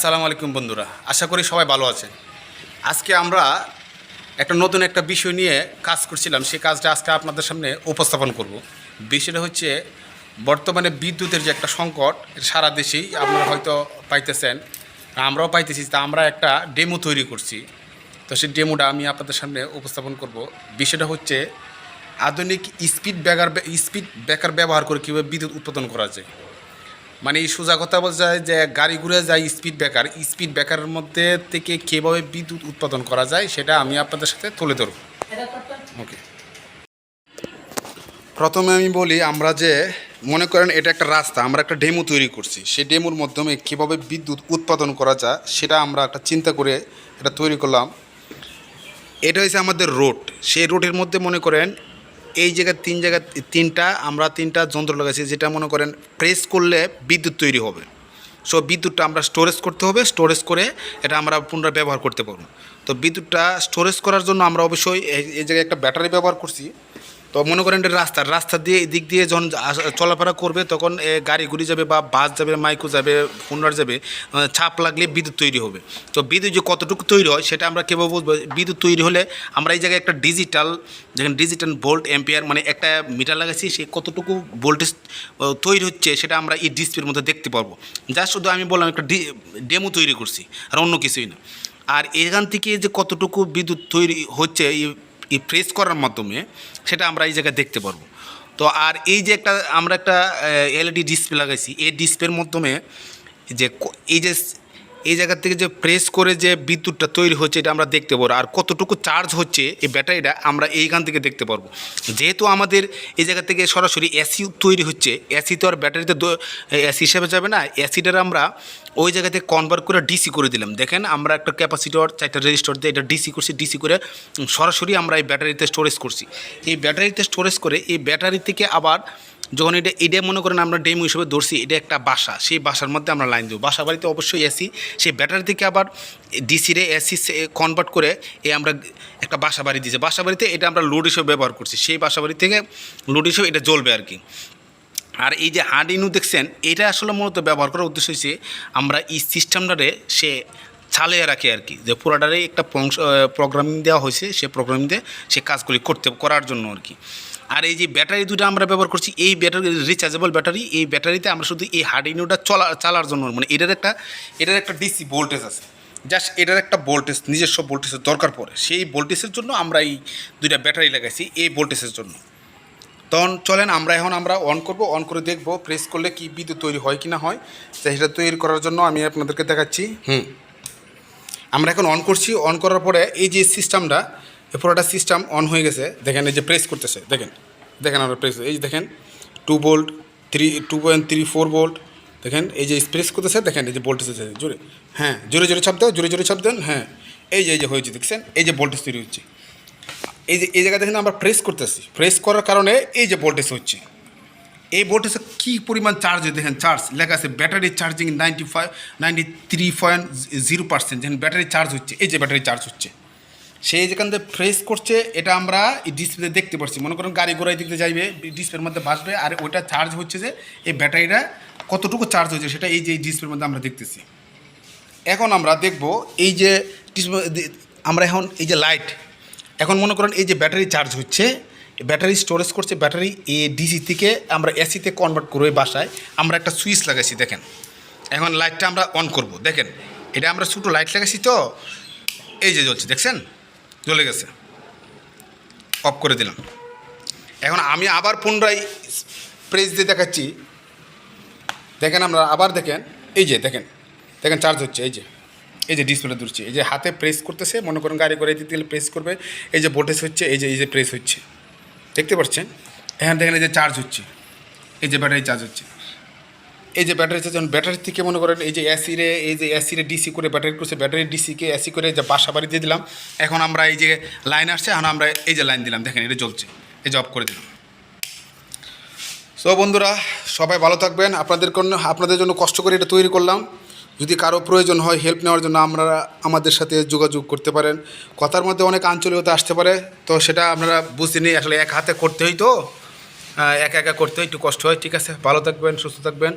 আসসালামু আলাইকুম বন্ধুরা, আশা করি সবাই ভালো আছেন। আজকে আমরা নতুন একটা বিষয় নিয়ে কাজ করছিলাম, সেই কাজটা আজকে আপনাদের সামনে উপস্থাপন করব। বিষয়টা হচ্ছে বর্তমানে বিদ্যুতের যে একটা সংকট সারা দেশেই আপনারা হয়তো পাইতেছেন, আমরাও পাইতেছি। তা আমরা একটা ডেমো তৈরি করছি, তো সেই ডেমোটা আমি আপনাদের সামনে উপস্থাপন করব। বিষয়টা হচ্ছে আধুনিক স্পিড ব্রেকার ব্যবহার করে কীভাবে বিদ্যুৎ উৎপাদন করা যায়। মানে এই সোজা কথা বলা যায় যে গাড়ি ঘুরে যায় স্পিড ব্রেকারের মধ্যে থেকে কীভাবে বিদ্যুৎ উৎপাদন করা যায় সেটা আমি আপনাদের সাথে তুলে ধরব। ওকে, প্রথমে আমি বলি, আমরা যে মনে করেন এটা একটা রাস্তা, আমরা একটা ডেমো তৈরি করছি। সেই ডেমোর মাধ্যমে কীভাবে বিদ্যুৎ উৎপাদন করা যায় সেটা আমরা একটা চিন্তা করে এটা তৈরি করলাম। এটা হচ্ছে আমাদের রোড। সেই রোডের মধ্যে মনে করেন এই জায়গায় তিনটা যন্ত্র লাগাইছি, যেটা মনে করেন প্রেস করলে বিদ্যুৎ তৈরি হবে। সো বিদ্যুৎটা আমরা স্টোরেজ করতে হবে, স্টোরেজ করে এটা আমরা পুনরায় ব্যবহার করতে পারবো। তো বিদ্যুৎটা স্টোরেজ করার জন্য আমরা অবশ্যই এই জায়গায় একটা ব্যাটারি ব্যবহার করছি। তো মনে করেন এটা রাস্তা দিয়ে দিক দিয়ে যখন চলাফেরা করবে তখন গাড়ি ঘুরে যাবে বা বাস যাবে, মাইক্রো যাবে, হুন্ডার যাবে, ছাপ লাগলে বিদ্যুৎ তৈরি হবে। তো বিদ্যুৎ যে কতটুকু তৈরি হয় সেটা আমরা কীভাবে বুঝবো? বিদ্যুৎ তৈরি হলে আমরা এই জায়গায় একটা ডিজিটাল ভোল্ট অ্যাম্পিয়ার মানে একটা মিটার লাগাইছি, সে কতটুকু ভোল্টেজ তৈরি হচ্ছে সেটা আমরা এই ডিসপ্লের মধ্যে দেখতে পারবো। যা শুধু আমি বললাম একটা ডেমো তৈরি করছি, আর অন্য কিছুই না। আর এখান থেকে যে কতটুকু বিদ্যুৎ তৈরি হচ্ছে এই প্রেস করার মাধ্যমে সেটা আমরা এই জায়গায় দেখতে পারবো। তো আর এই যে আমরা একটা এলইডি ডিসপ্লে লাগাইছি, এই ডিসপ্লের মাধ্যমে যে এই জায়গা থেকে যে প্রেস করে যে বিদ্যুৎটা তৈরি হচ্ছে এটা আমরা দেখতে পারবো। আর কতটুকু চার্জ হচ্ছে এই ব্যাটারিটা আমরা এইখান থেকে দেখতে পারবো। যেহেতু আমাদের এই জায়গা থেকে সরাসরি এসি তৈরি হচ্ছে, এসি তো আর ব্যাটারিতে এসি হিসেবে যাবে না। এসিটার আমরা ওই জায়গাতে কনভার্ট করে ডিসি করে দিলাম। দেখেন আমরা একটা ক্যাপাসিটর 4টা রেজিস্টর দিয়ে এটা ডিসি করছি, ডিসি করে সরাসরি আমরা এই ব্যাটারিতে স্টোরেজ করছি। এই ব্যাটারিতে স্টোরেজ করে এই ব্যাটারি থেকে আবার যখন এটা মনে করেন আমরা ডেমো হিসেবে ধরছি, এটা একটা বাসা, সেই বাসার মধ্যে আমরা লাইন দেবো। বাসা বাড়িতে অবশ্যই এসি, সেই ব্যাটারি থেকে আবার ডিসিরে এসি কনভার্ট করে আমরা একটা বাসা বাড়ি দিয়েছি। বাসা বাড়িতে এটা আমরা লোড হিসেবে ব্যবহার করছি, সেই বাসা বাড়ি থেকে লোড হিসেবে এটা জ্বলবে আর কি। আর এই যে আরডুইনো দেখছেন, এটা আসলে মূলত ব্যবহার করার উদ্দেশ্য হচ্ছে আমরা এই সিস্টেমটারে সে চালিয়ে রাখে আর কি, যে পুরাটারে একটা প্রোগ্রামিং দেওয়া হয়েছে, সে প্রোগ্রামিং দিয়ে সে কাজগুলি করার জন্য আর কি। আর এই যে ব্যাটারি দুটো আমরা ব্যবহার করছি, এই ব্যাটারি রিচার্জেবল ব্যাটারি, এই ব্যাটারিতে আমরা শুধু এই আরডুইনোটা চালার জন্য, মানে এটার একটা ডিসি ভোল্টেজ আছে, জাস্ট এটার একটা ভোল্টেজ, নিজস্ব ভোল্টেজের দরকার পড়ে। সেই ভোল্টেজের জন্য আমরা এই দুইটা ব্যাটারি লাগাইছি, এই ভোল্টেজের জন্য। তখন চলেন আমরা অন করব, অন করে দেখব প্রেস করলে কি বিদ্যুৎ তৈরি হয় কি না হয়। সেটা তৈরি করার জন্য আমি আপনাদেরকে দেখাচ্ছি। আমরা এখন অন করছি। অন করার পরে এই যে সিস্টেমটা, পুরোটা সিস্টেম অন হয়ে গেছে। দেখেন এই যে প্রেস করতেছে, দেখেন আমরা প্রেস, এই যে দেখেন 2 ভোল্ট, 2.34 ভোল্ট। দেখেন এই যে প্রেস করতেছে, দেখেন এই যে ভোল্টেজ হচ্ছে জোরে, হ্যাঁ জোরে চাপ দাও, জোরে চাপ দেন, হ্যাঁ এই যে হয়েছে, দেখছেন এই যে ভোল্টেজ তৈরি হচ্ছে। এই জায়গায় দেখেন আমরা প্রেস করতেছি, প্রেস করার কারণে এই যে ভোল্টেজ হচ্ছে। এই ভোল্টেজে কী পরিমাণ চার্জ, দেখেন চার্জ লেখা আছে, ব্যাটারি চার্জিং 93.0%। যেখানে ব্যাটারি চার্জ হচ্ছে, এই যে ব্যাটারি চার্জ হচ্ছে, সেই যেখান থেকে প্রেস করছে, এটা আমরা এই ডিসপ্লে দেখতে পাচ্ছি। মনে করেন গাড়ি ঘোড়ায় দিকে যাইবে, ডিসপ্লের মধ্যে ভাসবে, আর ওইটা চার্জ হচ্ছে যে এই ব্যাটারিটা কতটুকু চার্জ হচ্ছে সেটা এই যে ডিসপ্লের মধ্যে আমরা দেখতেছি। এখন আমরা দেখব এই যে আমরা এখন এই যে লাইট, এখন মনে করেন এই যে ব্যাটারি চার্জ হচ্ছে, ব্যাটারি স্টোরেজ করছে, ব্যাটারি এ ডিসি থেকে আমরা এসিতে কনভার্ট করবো। এই বাসায় আমরা একটা সুইচ লাগাইছি, দেখেন এখন লাইটটা আমরা অন করব। দেখেন এটা আমরা ছোটো লাইট লাগাইছি, তো এই যে জ্বলছে, দেখছেন জ্বলে গেছে। অফ করে দিলাম। এখন আমি আবার পুনরায় প্রেস দিয়ে দেখাচ্ছি, দেখেন আমরা আবার দেখেন এই যে দেখেন চার্জ হচ্ছে। এই যে ডিসপ্লে ধরছে, এই যে হাতে প্রেস করতেছে, মনে করেন গাড়ি করে দিতে গেলে প্রেস করবে, এই যে ভোল্টেজ হচ্ছে, এই যে প্রেস হচ্ছে, দেখতে পাচ্ছেন। এখানে দেখেন এই যে চার্জ হচ্ছে, এই যে ব্যাটারি চার্জ হচ্ছে, এই যে ব্যাটারি চার্জ। ব্যাটারি থেকে মনে করেন এই যে এসিরে ডিসি করে ব্যাটারি করছে, ব্যাটারি ডিসিকে এসি করে যে বাসা বাড়ি দিয়ে দিলাম। এখন আমরা এই যে লাইন আসছে, এখন আমরা এই যে লাইন দিলাম, দেখেন এটা জ্বলছে, এই যে অফ করে দিলাম। সো বন্ধুরা সবাই ভালো থাকবেন। আপনাদের জন্য কষ্ট করে এটা তৈরি করলাম। যদি কারো প্রয়োজন হয় হেল্প নেওয়ার জন্য আপনারা আমাদের সাথে যোগাযোগ করতে পারেন। কথার মধ্যে অনেক আঞ্চলিকতা আসতে পারে, তো সেটা আপনারা বুঝিনি, আসলে এক হাতে করতে হয়, তো একা করতে হয়, একটু কষ্ট হয়। ঠিক আছে, ভালো থাকবেন, সুস্থ থাকবেন।